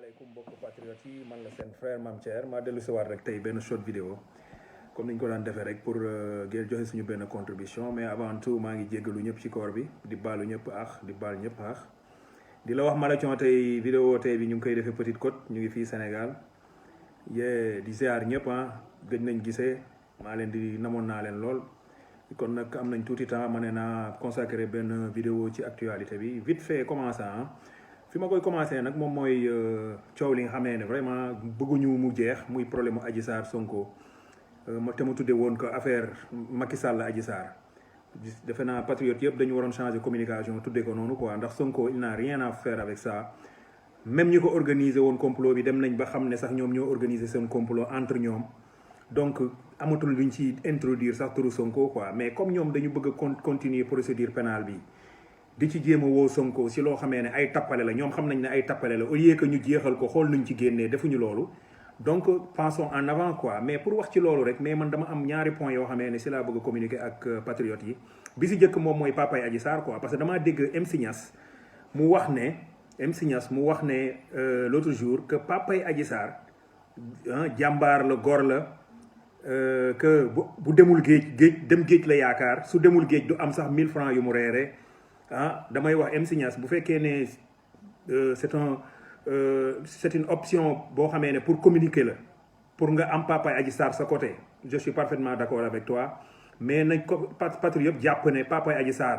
asalaamaaleykum mbokku patriotes yi man la seen frère Mame Thierno maa dellu si waat rek tey benn short vidéo comme ni ñu ko daan defee rek pour ngeen joxe suñu benn contribution mais avant tout maa ngi jéggalu ñëpp ci koor bi di baalu ñëpp di baal ñëpp di la wax MALATHION.T.V vidéo tey bi ñu ngi koy defee Petite Côte ñu ngi fii Sénégal di ziar ñëpp gëj nañ gisee maa leen di namoon naa leen lool kon nag am nañ tuuti temps ma ne naa consacré benn vidéo ci actualité bi vite fait commencé fi ma koy commencé nag moom mooy coow li nga xam ne vraiment bëgguñu mu jeex muy problème mu Adji Sarr Sonko te mu tuddee woon ko affaire Macky Sall Adji Sarr defe naa patriote yëpp dañu waroon changer communication tuddee ko noonu quoi ndax Sonko il n'a rien à faire avec ça même ñi ko organiser woon complot bi dem nañ ba xam ne sax ñoom ñoo organiser seen complot entre ñoom donc amatul luñ ci introduire sax turu Sonko quoi mais comme ñoom dañu bëgg a continuer procédure pénale bi di ci jéem a woo Sonko si loo xamee ne ay tappale la ñoom xam nañ ne ay tappale la au lieu que ñu jeexal ko xool nuñ ci génnee defuñu loolu donc passons en avant quoi mais pour wax ci loolu rek mais man dama am ñaari point yoo xamee ne si laa bëgg a communiquer ak patriotes yi bi si jëkk moom mooy papay Adji Sarr quoi parce que damaa dégg MC Niass mu wax ne l'autre jour que papay Adji Sarr jàmbaar la góor la que bu demul géej la yaakaar su demul géej du am sax 1000 francs yu mu reere damay wax MC Niass bu fekkee ne c'est une option boo xamee ne pour communiquer la pour nga am papay Adji Sarr sa côté je suis parfaitement d'accord avec toi mais nañ ko patriote yëpp jàpp ne papay Adji Sarr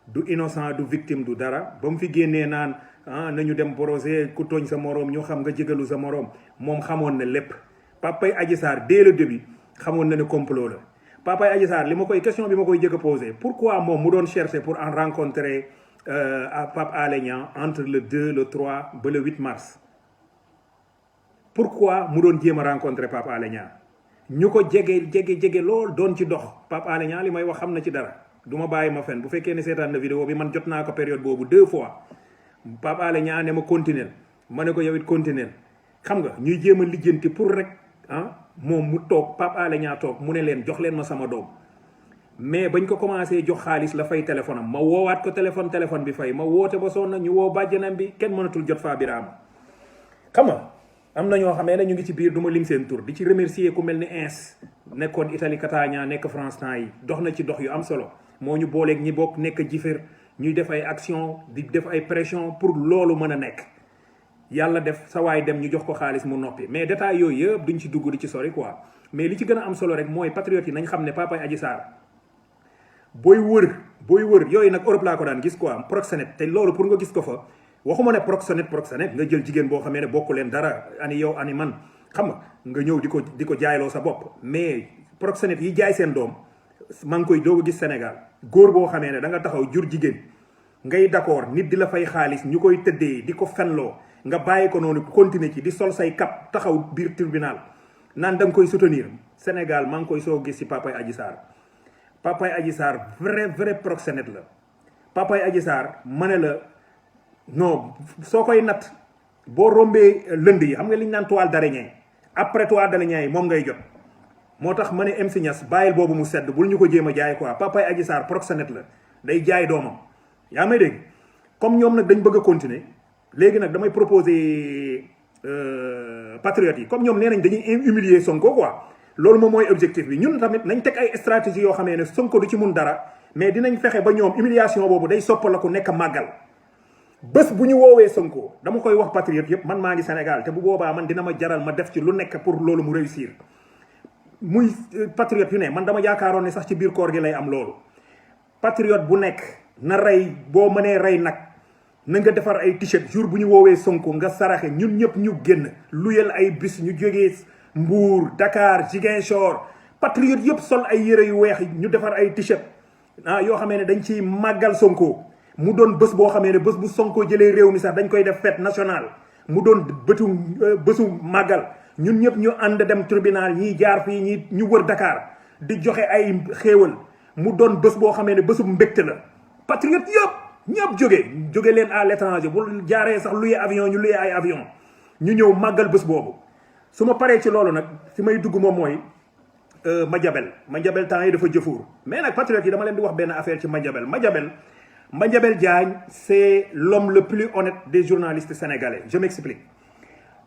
du innocent du victime du dara ba mu fi génnee naan nañu dem brosser ku tooñ sa moroom ñu xam nga jégalu sa moroom moom xamoon na lépp papay Adji Sarr dès le début xamoon na ne complot la papay Adji Sarr question bi ma koy jëkk a posé pourquoi moom mu doon chercher pour en rencontrer Pape Alé Niang entre le 2 le 3 ba le 8 mars pourquoi mu doon jéem a rencontrer Pape Alé Niang ñu ko jege lool doon ci dox Pape Alé Niang li may wax xam na ci dara du ma bàyyi ma fen bu fekkee ne seetaan na vidéo bi man jot naa ko période boobu 2 fois Pape Alé Niang ne ma continuer ma ne ko yow it continuer xam nga ñuy jéem a lijjanti pour rek moom mu toog Pape Alé Niang toog mu ne leen jox leen ma sama doom mais bañ ko commencé jox xaalis la fay téléphone am ma woowaat ko téléphone bi fay ma woote ba sonn ñu woo bàjjanam bi kenn mënatul jot faa biraama xam nga am na ñoo xamee ne ñu ngi ci biir du ma lim seen tur di ci remercier ku mel ni ins nekkoon Italie Catania nekk France temps yi dox na ci dox yu am solo moo ñu booleeg ñi bokk nekk jifér ñuy def ay action di def ay pression pour loolu mën a nekk yàlla def sa waay dem ñu jox ko xaalis mu noppi mais détails yooyu yëpp duñ ci dugg di ci sori quoi mais li ci gën a am solo rek mooy patriotes yi nañ xam ne papay Adji Sarr booy wër yooyu nag Europe laa ko daan gis quoi proxénète te loolu pour nga gis ko fa waxuma ne proxénète nga jël jigéen boo xamee ne bokku leen dara ani yow ani man xam nga ñëw di ko jaayloo sa bopp mais proxénète yi jaay seen doom maa ngi koy doog a gis Sénégal góor boo xamee ne da nga taxaw jur jigéen ngay d'accord nit di la fay xaalis ñu koy tëddee di ko fenloo nga bàyyi ko noonu continuer ci di sol say cap taxaw biir tribunal naan da nga koy soutenir Sénégal maa ngi koy soo gis ci papay Adji Sarr vrai proxénète la papay Adji Sarr ma ne la non soo koy natt boo rombee lënd yi xam nga li ñu naan toile d'araignée après toile d'araignée yi moom ngay jot moo tax ma ne MC Niass bàyyil boobu mu sedd bul ñu ko jéem a jaay quoi papay Adji Sarr proxénète la day jaay doomam yaa may dégg comme ñoom nag dañ bëgg a continuer léegi nag damay proposer patriotes yi comme ñoom nee nañ dañuy humilier Sonko quoi loolu moom mooy objectif bi ñun tamit nañ teg ay stratégie yoo xamee ne Sonko du ci mun dara mais dinañ fexe ba ñoom humiliation boobu day soppala ku nekk màggal bés bu ñu woowee Sonko dama koy wax patriote yëpp man maa ngi Sénégal te bu boobaa man dina ma jaral ma def ci lu nekk pour loolu mu réussir muy patriote yu ne man dama yaakaaroon ne sax ci biir koor gi lay am loolu patriote bu nekk na rey boo mënee rey nag na nga defar ay t-shirt jour bu ñu woowee Sonko nga saraxe ñun ñëpp ñu génn luyel ay bis ñu jógee Mbour Dakar Ziguinchor patriote yëpp sol ay yére yu weex ñu defar ay t-shirt yoo xamee ne dañ ciy màggal Sonko mu doon bés boo xamee ne bés bu Sonko jëlee réew mi sax dañ koy def fête nationale mu doon bésu màggal ñun ñëpp ñu ànd dem tribunal ñiy jaar fii ñi ñu wër Dakar di joxe ay xéewal mu doon bés boo xamee ne bésu mbégte la patriote ñëpp jóge leen à l'étranger bu jaaree sax luye avion ñu luye ay avion ñu ñëw màggal bés boobu su ma paree ci loolu nag fi may dugg moom mooy Madiambal temps yi dafa jëfuur mais nag patriote yi dama leen di wax benn affaire ci Madiambal Diagne c'est l'homme le plus honnête des journalistes sénégalais je m'explique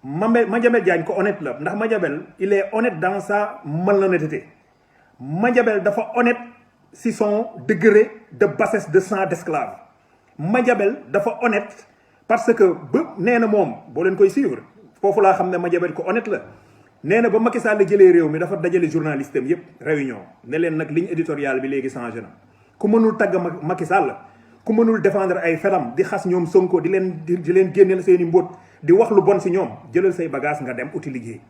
Madiambal Diagne ko honnête la ndax Madiambal il est honnête dans sa malhonnêteté. Madiambal dafa honnête si son degré de bassesse de sang d'esclave. Madiambal dafa honnête parce que ba nee na moom boo leen koy suivre foofu laa xam ne Madiambal ko honnête la. nee na ba Macky Sall jëlee réew mi dafa dajale journaliste am yépp réunion ne leen nag ligne éditoriale bi léegi changé na ku mënul tagg Macky Sall ku mënul défendre ay felam di xas ñoom Sonko di leen génneel seeni mbóot di wax lu bon si ñoom jëlal say bagage nga dem uti liggéey.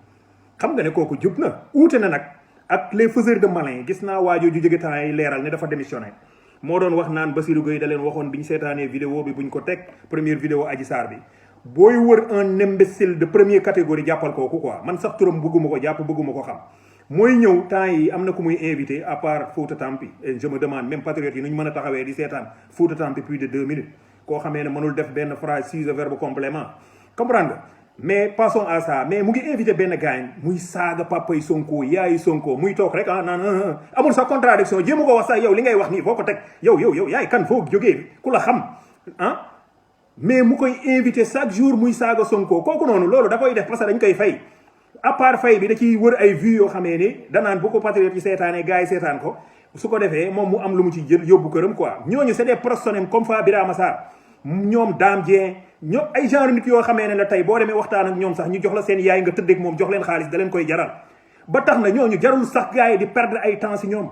xam nga ne kooku jub na uute na nag ak les faiseurs de malin gis naa waajoo ju jóge temps yi leeral ne dafa démissionné moo doon wax naan Bassirou Gueye da leen waxoon bi ñu seetaanee vidéo bi buñ ko teg première vidéo Adji Sarr bi booy wër un imbécile de première catégorie jàppal kooku quoi man sax turam bëgguma ko jàpp bëgguma ko xam mooy ñëw temps yi am na ku muy invité à part Fouta-Tampi et je me demande même patriotes yi nu ñu mën a taxawee di seetaan Fouta-Tampi plus de 2 minutes koo xamee ne mënul def benn phrase sujet verbe complément comprendre mais passons à ça mais mu ngi invité benn gaañ muy saaga papay Sonko yaayu Sonko muy toog rek ah naan amul sa contradiction jéem a ko wax sax yow li ngay wax nii foo ko teg yow yaay kan foo jógee ku la xam ah mais mu koy invité chaque jour muy saaga Sonko kooku noonu loolu da koy def parce que dañ koy fay à part fay bi da ciy wër ay vues yoo xamee ni danaan bu ko patriote yi seetaanee gars yi seetaan ko su ko defee moom mu am lu mu ci jël yóbbu këram quoi ñooñu c'est des professionnels comme fa Birama Sarr ñoom Dame Dieng ñoom ay genre nit yoo xamee ne la tey boo demee waxtaan ak ñoom sax ñu jox la seen yaay nga tëddeeg moom jox leen xaalis da leen koy jaral ba tax na ñooñu jarul sax gars yi di perdre ay temps si ñoom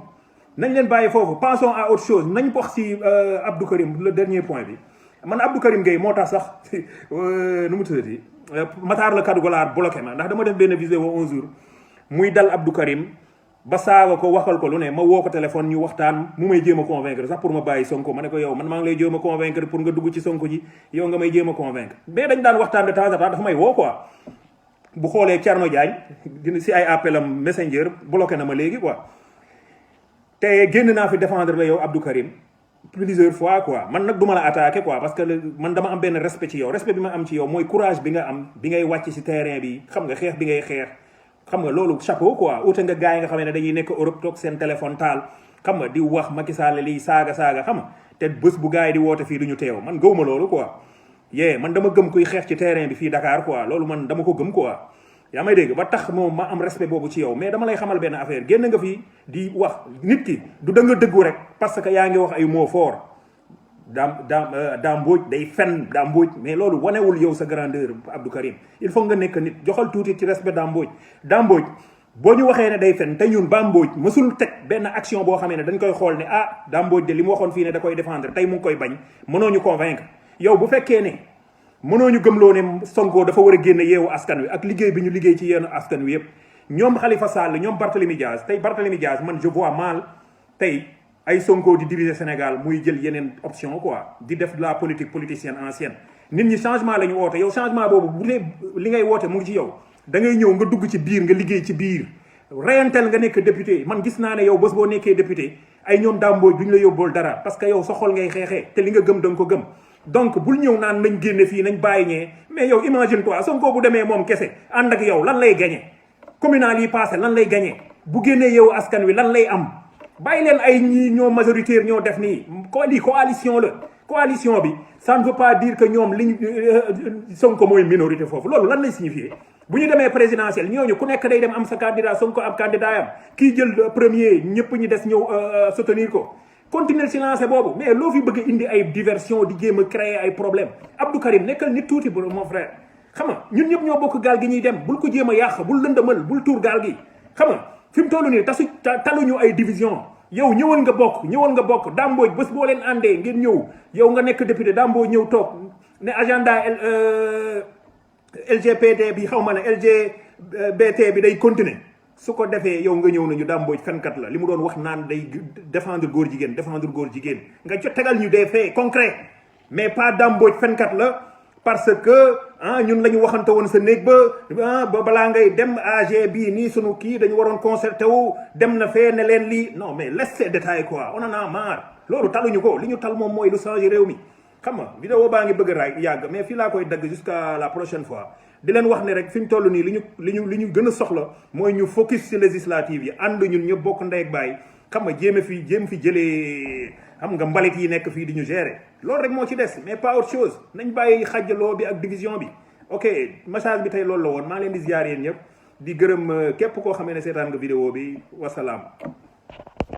nañ leen bàyyi foofu passons à autre chose nañ wax si Abdou Karim le dernier point bi man Abdou Karim Gueye moo tax sax nu mu tuddati Matar la kaddu golaar bloqué ma ndax dama def benn vidéo un jour muy dal Abdou Karim ba saaga ko waxal ko lu ne ma woo ko téléphone ñu waxtaan mu may jéem a convaincre sax pour ma bàyyi Sonko ma ne ko yow man maa ngi lay jéem a convaincre pour nga dugg ci Sonko ji yow nga may jéem a convaincre mais dañ daan waxtaan de temps en temps dafa may woo quoi bu xoolee Thierno Diagne dina si ay appelam messenger bloqué na ma léegi quoi te génn naa fi défendre la yow Abdou Karim plusieurs fois quoi man nag du ma la attaqué quoi parce que man dama am benn respect ci yow respect bi ma am ci yow mooy courage bi nga am bi ngay wàcc si terrain bi xam nga xeex bi ngay xeex xam nga loolu chapeau quoi ute nga gars yi nga xam ne dañuy nekk Europe toog seen téléphone taal xam nga di wax Macky Sall lii saaga xam nga te bés bu gars yi di woote fii du ñu teew man gëwuma loolu quoi man dama gëm kuy xeex ci terrain bi fii Dakar quoi loolu man dama ko gëm quoi yaa may dégg ba tax moom ma am respect boobu ci yow mais dama lay xamal benn affaire génn nga fii di wax nit ki du da nga dëggu rek parce que yaa ngi wax ay mots forts daam Mbodj day fen daam Mbodj mais loolu wanewul yow sa grandeur Abdou Karim il faut nga nekk nit joxal tuuti ci respect daam Mbodj boo ñu waxee ne day fen te ñun Dame Mbodj mësul teg benn action boo xamee ne dañ koy xool ne ah Dame Mbodj de li mu waxoon fii ne da koy défendre tey mu ngi koy bañ mënoo ñu convaincre yow bu fekkee ne mënoo ñu gëmloo ne Sonko dafa war a génne yeewu askan wi ak liggéey bi ñu liggéey ci yenn askan wi yëpp ñoom Khalifa Sall ñoom Barthélémy Diaz tey Barthélémy Diaz man je vois mal tey ay Sonko di diriger Sénégal muy jël yeneen option quoi di def de la politique politicienne ancienne nit ñi changement la ñu woote yow changement boobu bu dee li ngay woote mu ngi ci yow da ngay ñëw nga dugg ci biir nga liggéey ci biir reyantel nga nekk député man gis naa ne yow bés boo nekkee député ay ñoom Dame Mbodj duñ la yóbbool dara parce que yow sa xol ngay xeexee te li nga gëm da nga ko gëm donc bul ñëw naan nañ génne fii nañ bàyyi ñee mais yow imagine toi Sonko bu demee moom kese ànd ak yow lan lay gagné communal yi passé lan lay gagné bu génnee yow askan wi lan lay am bàyyi leen ay ñii ñoo majoritaire ñoo def nii lii coalition la coalition bi ça ne veut pas dire que ñoom liñ Sonko mooy minorité foofu loolu lan lay signifier bu ñu demee présidentielle ñooñu ku nekk day dem am sa candidat Sonko am candidat yam kii jël premier ñëpp ñi des ñëw soutenir ko continuer si lancé boobu mais loo fi bëgg indi ay diversion di jéem a créer ay problème Abdou Karim nekkal nit tuuti bu mon frère xam nga ñun ñëpp ñoo bokk gaal gi ñuy dem bul ko jéem a yàq bul lëndëmal bul tuur gaal gi xam nga fi mu toll nii taluñu ay division yow ñëwal nga bokk Dame Mbodj bés boo leen àndee ngeen ñëw yow nga nekk député Dame Mbodj ñëw toog ne agenda LGBT bi xaw ma ne LGBT bi day continuer su ko defee yow nga ñëw nañu Dame Mbodj fenkat la li mu doon wax naan day défendre góor jigéen nga jot tegal ñu des faits concrets mais pas Dame Mbodj fenkat la parce que ñun la ñu waxante woon sa néeg ba balaa ngay dem AG bii nii sunu kii dañu waroon concerté wu dem na fee ne leen lii non mais laisse ces détails quoi on en a marre loolu taluñu ko li ñu tal moom mooy lu changer réew mi xam nga vidéo baa ngi bëgg a raay yàgg mais fii laa koy dagg jusqu'à la prochaine fois di leen wax ne rek fi ñu toll nii li ñu gën a soxla mooy ñu focus ci législative yi ànd ñun ñëpp bokk ndey ak baay xam nga jéem fi jëlee xam nga mbalit yi nekk fii di ñu gérer loolu rek moo ci des mais pas autre chose nañ bàyyi xàjjaloo bi ak division bi ok message bi tey loolu la woon maa leen di ziar yéen ñëpp di gërëm képp koo xamee ne seetaan nga vidéo bi wasalaam